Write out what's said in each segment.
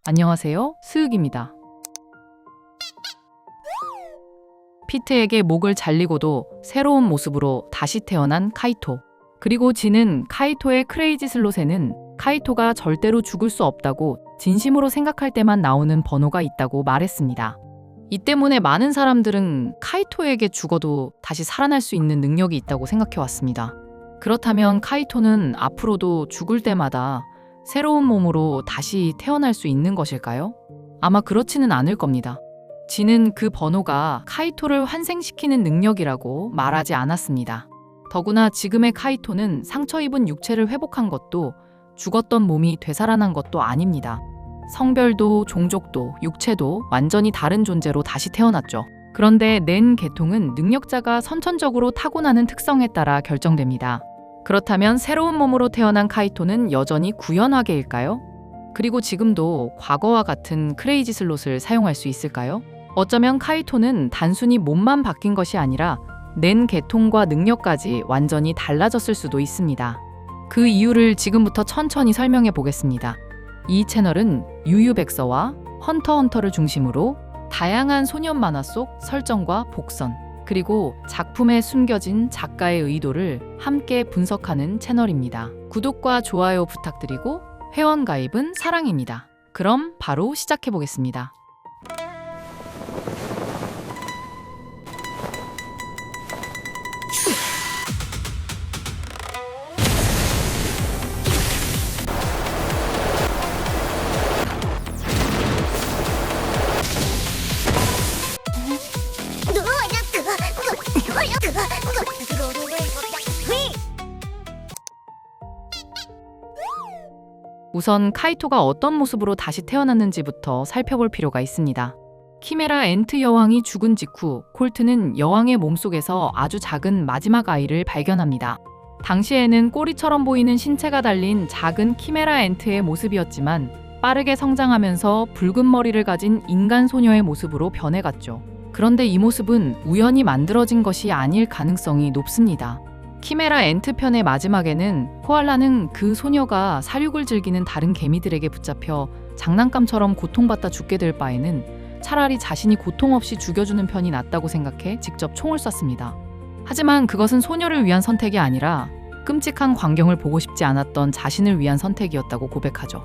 안녕하세요. 스윽입니다. 피트에게 목을 잘리고도 새로운 모습으로 다시 태어난 카이토. 그리고 지는 카이토의 크레이지 슬롯에는 카이토가 절대로 죽을 수 없다고 진심으로 생각할 때만 나오는 번호가 있다고 말했습니다. 이 때문에 많은 사람들은 카이토에게 죽어도 다시 살아날 수 있는 능력이 있다고 생각해왔습니다. 그렇다면 카이토는 앞으로도 죽을 때마다 새로운 몸으로 다시 태어날 수 있는 것일까요? 아마 그렇지는 않을 겁니다. 지는 그 번호가 카이토를 환생시키는 능력이라고 말하지 않았습니다. 더구나 지금의 카이토는 상처 입은 육체를 회복한 것도 죽었던 몸이 되살아난 것도 아닙니다. 성별도 종족도 육체도 완전히 다른 존재로 다시 태어났죠. 그런데 낸 계통은 능력자가 선천적으로 타고나는 특성에 따라 결정됩니다. 그렇다면 새로운 몸으로 태어난 카이토는 여전히 구현화계일까요? 그리고 지금도 과거와 같은 크레이지 슬롯을 사용할 수 있을까요? 어쩌면 카이토는 단순히 몸만 바뀐 것이 아니라 낸 계통과 능력까지 완전히 달라졌을 수도 있습니다. 그 이유를 지금부터 천천히 설명해 보겠습니다. 이 채널은 유유백서와 헌터헌터를 중심으로 다양한 소년 만화 속 설정과 복선, 그리고 작품에 숨겨진 작가의 의도를 함께 분석하는 채널입니다. 구독과 좋아요 부탁드리고 회원 가입은 사랑입니다. 그럼 바로 시작해 보겠습니다. 우선 카이토가 어떤 모습으로 다시 태어났는지부터 살펴볼 필요가 있습니다. 키메라 엔트 여왕이 죽은 직후 콜트는 여왕의 몸속에서 아주 작은 마지막 아이를 발견합니다. 당시에는 꼬리처럼 보이는 신체가 달린 작은 키메라 엔트의 모습이었지만 빠르게 성장하면서 붉은 머리를 가진 인간 소녀의 모습으로 변해갔죠. 그런데 이 모습은 우연히 만들어진 것이 아닐 가능성이 높습니다. 키메라 엔트 편의 마지막에는 코알라는 그 소녀가 사육을 즐기는 다른 개미들에게 붙잡혀 장난감처럼 고통받다 죽게 될 바에는 차라리 자신이 고통 없이 죽여주는 편이 낫다고 생각해 직접 총을 쐈습니다. 하지만 그것은 소녀를 위한 선택이 아니라 끔찍한 광경을 보고 싶지 않았던 자신을 위한 선택이었다고 고백하죠.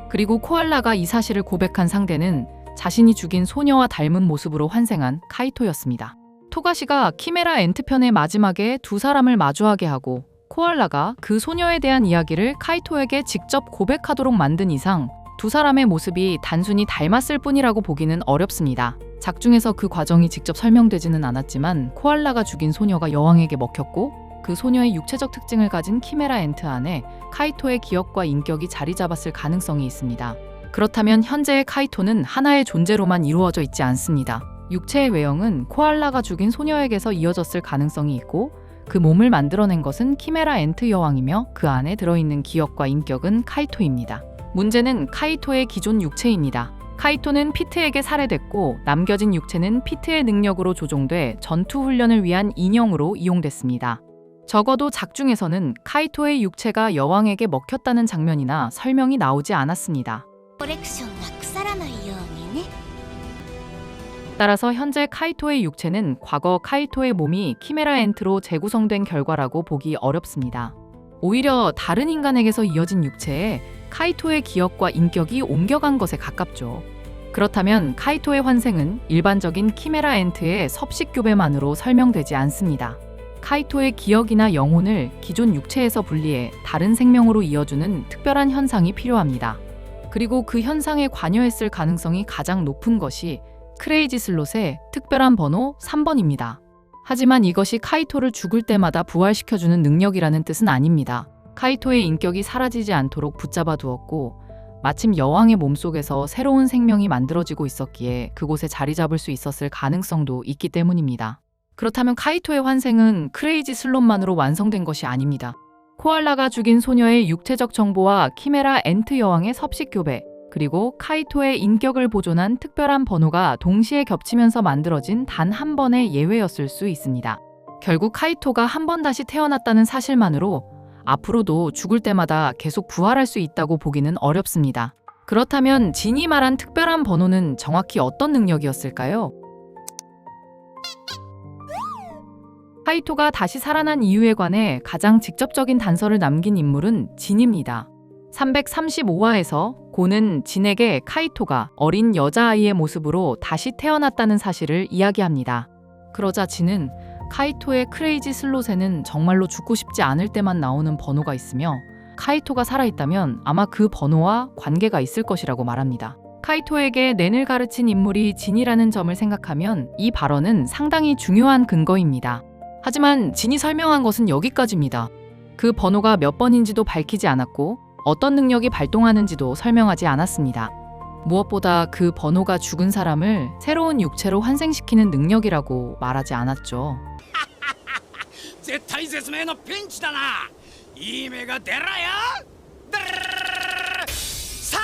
그리고 코알라가 이 사실을 고백한 상대는 자신이 죽인 소녀와 닮은 모습으로 환생한 카이토였습니다. 토가시가 키메라 엔트 편의 마지막에 두 사람을 마주하게 하고 코알라가 그 소녀에 대한 이야기를 카이토에게 직접 고백하도록 만든 이상 두 사람의 모습이 단순히 닮았을 뿐이라고 보기는 어렵습니다. 작중에서 그 과정이 직접 설명되지는 않았지만 코알라가 죽인 소녀가 여왕에게 먹혔고 그 소녀의 육체적 특징을 가진 키메라 엔트 안에 카이토의 기억과 인격이 자리 잡았을 가능성이 있습니다. 그렇다면 현재의 카이토는 하나의 존재로만 이루어져 있지 않습니다. 육체의 외형은 코알라가 죽인 소녀에게서 이어졌을 가능성이 있고 그 몸을 만들어낸 것은 키메라 엔트 여왕이며 그 안에 들어있는 기억과 인격은 카이토입니다. 문제는 카이토의 기존 육체입니다. 카이토는 피트에게 살해됐고 남겨진 육체는 피트의 능력으로 조종돼 전투 훈련을 위한 인형으로 이용됐습니다. 적어도 작중에서는 카이토의 육체가 여왕에게 먹혔다는 장면이나 설명이 나오지 않았습니다. 따라서 현재 카이토의 육체는 과거 카이토의 몸이 키메라 엔트로 재구성된 결과라고 보기 어렵습니다. 오히려 다른 인간에게서 이어진 육체에 카이토의 기억과 인격이 옮겨간 것에 가깝죠. 그렇다면 카이토의 환생은 일반적인 키메라 엔트의 섭식 교배만으로 설명되지 않습니다. 카이토의 기억이나 영혼을 기존 육체에서 분리해 다른 생명으로 이어주는 특별한 현상이 필요합니다. 그리고 그 현상에 관여했을 가능성이 가장 높은 것이 크레이지 슬롯의 특별한 번호 3번입니다. 하지만 이것이 카이토를 죽을 때마다 부활시켜주는 능력이라는 뜻은 아닙니다. 카이토의 인격이 사라지지 않도록 붙잡아 두었고 마침 여왕의 몸속에서 새로운 생명이 만들어지고 있었기에 그곳에 자리 잡을 수 있었을 가능성도 있기 때문입니다. 그렇다면 카이토의 환생은 크레이지 슬롯만으로 완성된 것이 아닙니다. 코알라가 죽인 소녀의 육체적 정보와 키메라 엔트 여왕의 섭식 교배, 그리고 카이토의 인격을 보존한 특별한 번호가 동시에 겹치면서 만들어진 단 한 번의 예외였을 수 있습니다. 결국 카이토가 한 번 다시 태어났다는 사실만으로 앞으로도 죽을 때마다 계속 부활할 수 있다고 보기는 어렵습니다. 그렇다면 진이 말한 특별한 번호는 정확히 어떤 능력이었을까요? 카이토가 다시 살아난 이유에 관해 가장 직접적인 단서를 남긴 인물은 진입니다. 335화에서 고는 진에게 카이토가 어린 여자아이의 모습으로 다시 태어났다는 사실을 이야기합니다. 그러자 진은 카이토의 크레이지 슬롯에는 정말로 죽고 싶지 않을 때만 나오는 번호가 있으며 카이토가 살아있다면 아마 그 번호와 관계가 있을 것이라고 말합니다. 카이토에게 낸을 가르친 인물이 진이라는 점을 생각하면 이 발언은 상당히 중요한 근거입니다. 하지만 진이 설명한 것은 여기까지입니다. 그 번호가 몇 번인지도 밝히지 않았고 어떤 능력이 발동하는지도 설명하지 않았습니다. 무엇보다 그 번호가 죽은 사람을 새로운 육체로 환생시키는 능력이라고 말하지 않았죠. 絶体絶命のピンチだな。いい目が出ろよ。3!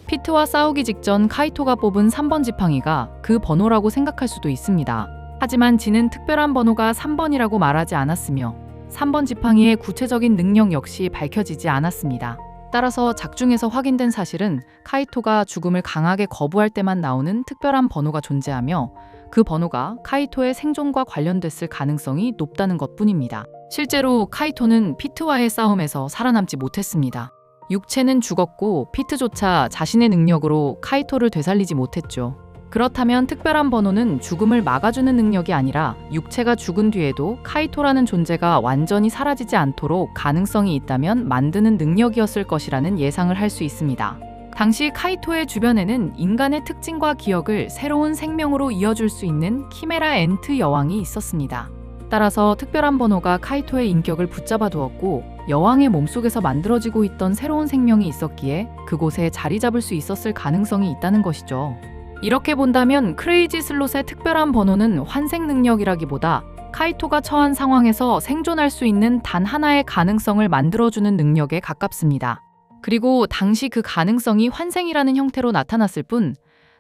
피트와 싸우기 직전 카이토가 뽑은 3번 지팡이가 그 번호라고 생각할 수도 있습니다. 하지만 진은 특별한 번호가 3번이라고 말하지 않았으며 3번 지팡이의 구체적인 능력 역시 밝혀지지 않았습니다. 따라서 작중에서 확인된 사실은 카이토가 죽음을 강하게 거부할 때만 나오는 특별한 번호가 존재하며 그 번호가 카이토의 생존과 관련됐을 가능성이 높다는 것뿐입니다. 실제로 카이토는 피트와의 싸움에서 살아남지 못했습니다. 육체는 죽었고 피트조차 자신의 능력으로 카이토를 되살리지 못했죠. 그렇다면 특별한 번호는 죽음을 막아주는 능력이 아니라 육체가 죽은 뒤에도 카이토라는 존재가 완전히 사라지지 않도록 가능성이 있다면 만드는 능력이었을 것이라는 예상을 할 수 있습니다. 당시 카이토의 주변에는 인간의 특징과 기억을 새로운 생명으로 이어줄 수 있는 키메라 엔트 여왕이 있었습니다. 따라서 특별한 번호가 카이토의 인격을 붙잡아 두었고 여왕의 몸속에서 만들어지고 있던 새로운 생명이 있었기에 그곳에 자리 잡을 수 있었을 가능성이 있다는 것이죠. 이렇게 본다면 크레이지 슬롯의 특별한 번호는 환생 능력이라기보다 카이토가 처한 상황에서 생존할 수 있는 단 하나의 가능성을 만들어주는 능력에 가깝습니다. 그리고 당시 그 가능성이 환생이라는 형태로 나타났을 뿐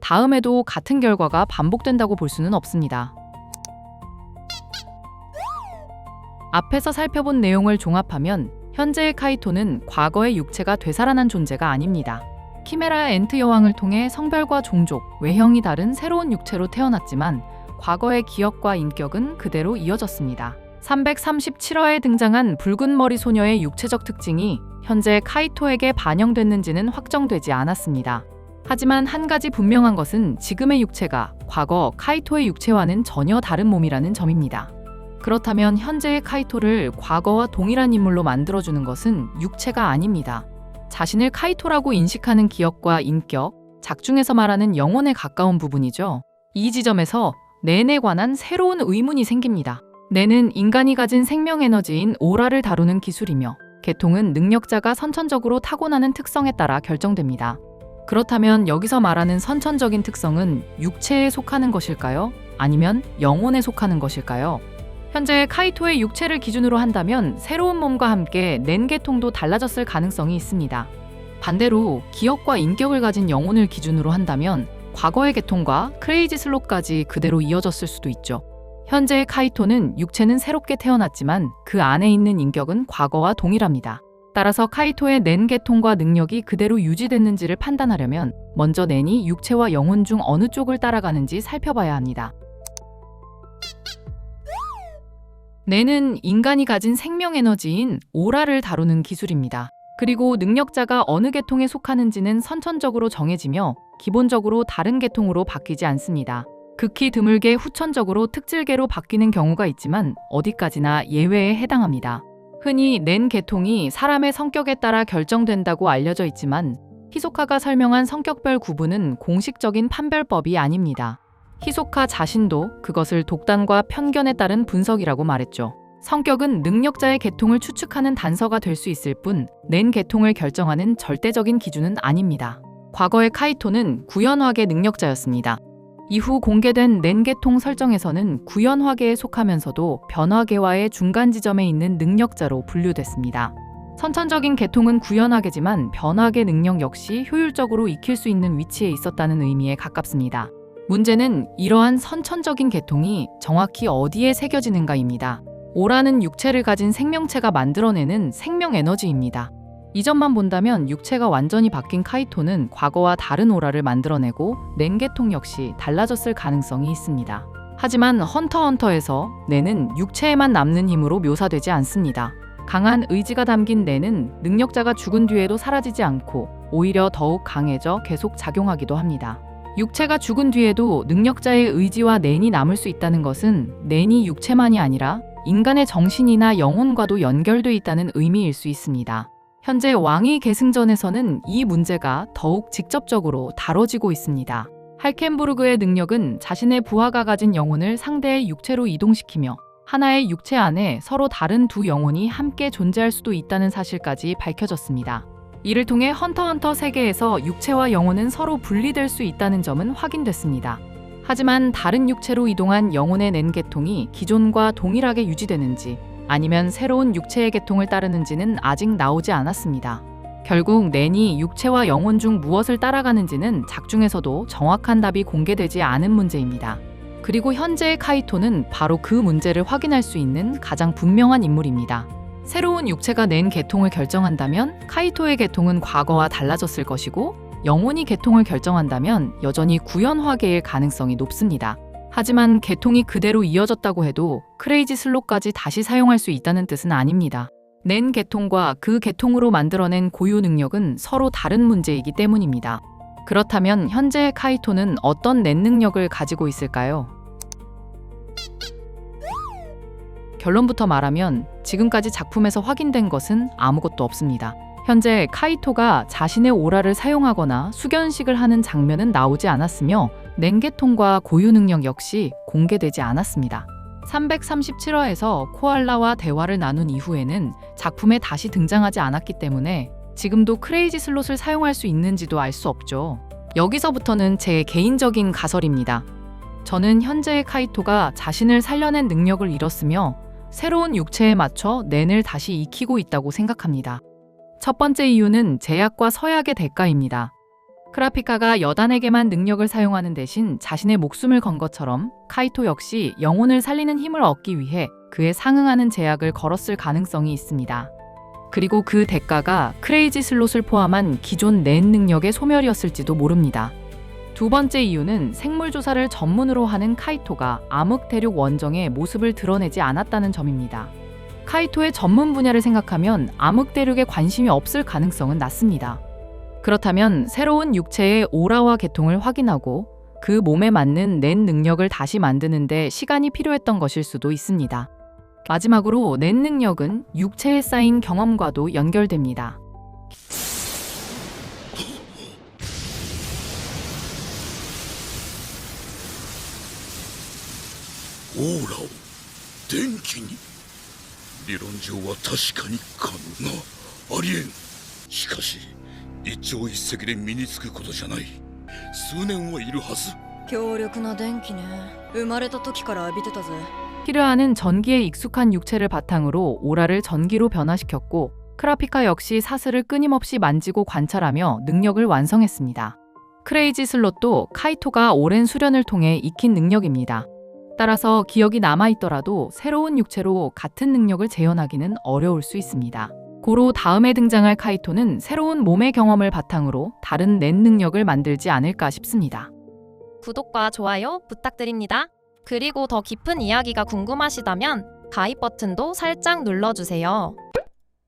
다음에도 같은 결과가 반복된다고 볼 수는 없습니다. 앞에서 살펴본 내용을 종합하면 현재의 카이토는 과거의 육체가 되살아난 존재가 아닙니다. 키메라 엔트 여왕을 통해 성별과 종족, 외형이 다른 새로운 육체로 태어났지만 과거의 기억과 인격은 그대로 이어졌습니다. 337화에 등장한 붉은 머리 소녀의 육체적 특징이 현재 카이토에게 반영됐는지는 확정되지 않았습니다. 하지만 한 가지 분명한 것은 지금의 육체가 과거 카이토의 육체와는 전혀 다른 몸이라는 점입니다. 그렇다면 현재의 카이토를 과거와 동일한 인물로 만들어주는 것은 육체가 아닙니다. 자신을 카이토라고 인식하는 기억과 인격, 작중에서 말하는 영혼에 가까운 부분이죠. 이 지점에서 낸에 관한 새로운 의문이 생깁니다. 낸은 인간이 가진 생명 에너지인 오라를 다루는 기술이며 계통은 능력자가 선천적으로 타고나는 특성에 따라 결정됩니다. 그렇다면 여기서 말하는 선천적인 특성은 육체에 속하는 것일까요? 아니면 영혼에 속하는 것일까요? 현재 카이토의 육체를 기준으로 한다면 새로운 몸과 함께 낸 계통도 달라졌을 가능성이 있습니다. 반대로 기억과 인격을 가진 영혼을 기준으로 한다면 과거의 계통과 크레이지 슬롯까지 그대로 이어졌을 수도 있죠. 현재의 카이토는 육체는 새롭게 태어났지만 그 안에 있는 인격은 과거와 동일합니다. 따라서 카이토의 낸 계통과 능력이 그대로 유지됐는지를 판단하려면 먼저 낸이 육체와 영혼 중 어느 쪽을 따라가는지 살펴봐야 합니다. 낸은 인간이 가진 생명 에너지인 오라를 다루는 기술입니다. 그리고 능력자가 어느 계통에 속하는지는 선천적으로 정해지며 기본적으로 다른 계통으로 바뀌지 않습니다. 극히 드물게 후천적으로 특질계로 바뀌는 경우가 있지만 어디까지나 예외에 해당합니다. 흔히 낸 계통이 사람의 성격에 따라 결정된다고 알려져 있지만 히소카가 설명한 성격별 구분은 공식적인 판별법이 아닙니다. 히소카 자신도 그것을 독단과 편견에 따른 분석이라고 말했죠. 성격은 능력자의 계통을 추측하는 단서가 될 수 있을 뿐 낸 계통을 결정하는 절대적인 기준은 아닙니다. 과거의 카이토는 구연화계 능력자였습니다. 이후 공개된 낸 계통 설정에서는 구연화계에 속하면서도 변화계와의 중간 지점에 있는 능력자로 분류됐습니다. 선천적인 계통은 구연화계지만 변화계 능력 역시 효율적으로 익힐 수 있는 위치에 있었다는 의미에 가깝습니다. 문제는 이러한 선천적인 계통이 정확히 어디에 새겨지는가입니다. 오라는 육체를 가진 생명체가 만들어내는 생명 에너지입니다. 이 점만 본다면 육체가 완전히 바뀐 카이토는 과거와 다른 오라를 만들어내고 렌계통 역시 달라졌을 가능성이 있습니다. 하지만 헌터헌터에서 렌은 육체에만 남는 힘으로 묘사되지 않습니다. 강한 의지가 담긴 렌은 능력자가 죽은 뒤에도 사라지지 않고 오히려 더욱 강해져 계속 작용하기도 합니다. 육체가 죽은 뒤에도 능력자의 의지와 렌이 남을 수 있다는 것은 렌이 육체만이 아니라 인간의 정신이나 영혼과도 연결돼 있다는 의미일 수 있습니다. 현재 왕위 계승전에서는 이 문제가 더욱 직접적으로 다뤄지고 있습니다. 할켄부르그의 능력은 자신의 부하가 가진 영혼을 상대의 육체로 이동시키며 하나의 육체 안에 서로 다른 두 영혼이 함께 존재할 수도 있다는 사실까지 밝혀졌습니다. 이를 통해 헌터헌터 세계에서 육체와 영혼은 서로 분리될 수 있다는 점은 확인됐습니다. 하지만 다른 육체로 이동한 영혼의 렌계통이 기존과 동일하게 유지되는지 아니면 새로운 육체의 계통을 따르는지는 아직 나오지 않았습니다. 결국 렌이 육체와 영혼 중 무엇을 따라가는지는 작중에서도 정확한 답이 공개되지 않은 문제입니다. 그리고 현재의 카이토는 바로 그 문제를 확인할 수 있는 가장 분명한 인물입니다. 새로운 육체가 낸 계통을 결정한다면 카이토의 계통은 과거와 달라졌을 것이고 영혼이 계통을 결정한다면 여전히 구현화계일 가능성이 높습니다. 하지만 계통이 그대로 이어졌다고 해도 크레이지 슬롯까지 다시 사용할 수 있다는 뜻은 아닙니다. 낸 계통과 그 계통으로 만들어낸 고유 능력은 서로 다른 문제이기 때문입니다. 그렇다면 현재의 카이토는 어떤 낸 능력을 가지고 있을까요? 결론부터 말하면 지금까지 작품에서 확인된 것은 아무것도 없습니다. 현재 카이토가 자신의 오라를 사용하거나 숙연식을 하는 장면은 나오지 않았으며 렌계통과 고유 능력 역시 공개되지 않았습니다. 337화에서 코알라와 대화를 나눈 이후에는 작품에 다시 등장하지 않았기 때문에 지금도 크레이지 슬롯을 사용할 수 있는지도 알 수 없죠. 여기서부터는 제 개인적인 가설입니다. 저는 현재의 카이토가 자신을 살려낸 능력을 잃었으며 새로운 육체에 맞춰 렌을 다시 익히고 있다고 생각합니다. 첫 번째 이유는 제약과 서약의 대가입니다. 크라피카가 여단에게만 능력을 사용하는 대신 자신의 목숨을 건 것처럼 카이토 역시 영혼을 살리는 힘을 얻기 위해 그에 상응하는 제약을 걸었을 가능성이 있습니다. 그리고 그 대가가 크레이지 슬롯을 포함한 기존 렌 능력의 소멸이었을지도 모릅니다. 두 번째 이유는 생물 조사를 전문으로 하는 카이토가 암흑 대륙 원정의 모습을 드러내지 않았다는 점입니다. 카이토의 전문 분야를 생각하면 암흑 대륙에 관심이 없을 가능성은 낮습니다. 그렇다면 새로운 육체의 오라와 계통을 확인하고 그 몸에 맞는 낸 능력을 다시 만드는 데 시간이 필요했던 것일 수도 있습니다. 마지막으로 낸 능력은 육체에 쌓인 경험과도 연결됩니다. オーラを電気に。理論上は確かに可能がありえん。しかし一朝一夕で身につくことじゃない。数年はいるはず。強力な電気ね。生まれた時から浴びてたぜ。 키르아는 전기에 익숙한 육체를 바탕으로 오라를 전기로 변화시켰고 크라피카 역시 사슬을 끊임없이 만지고 관찰하며 능력을 완성했습니다. 크레이지 슬롯도 카이토가 오랜 수련을 통해 익힌 능력입니다. 따라서 기억이 남아있더라도 새로운 육체로 같은 능력을 재현하기는 어려울 수 있습니다. 고로 다음에 등장할 카이토는 새로운 몸의 경험을 바탕으로 다른 낸 능력을 만들지 않을까 싶습니다. 구독과 좋아요 부탁드립니다. 그리고 더 깊은 이야기가 궁금하시다면 가입 버튼도 살짝 눌러주세요.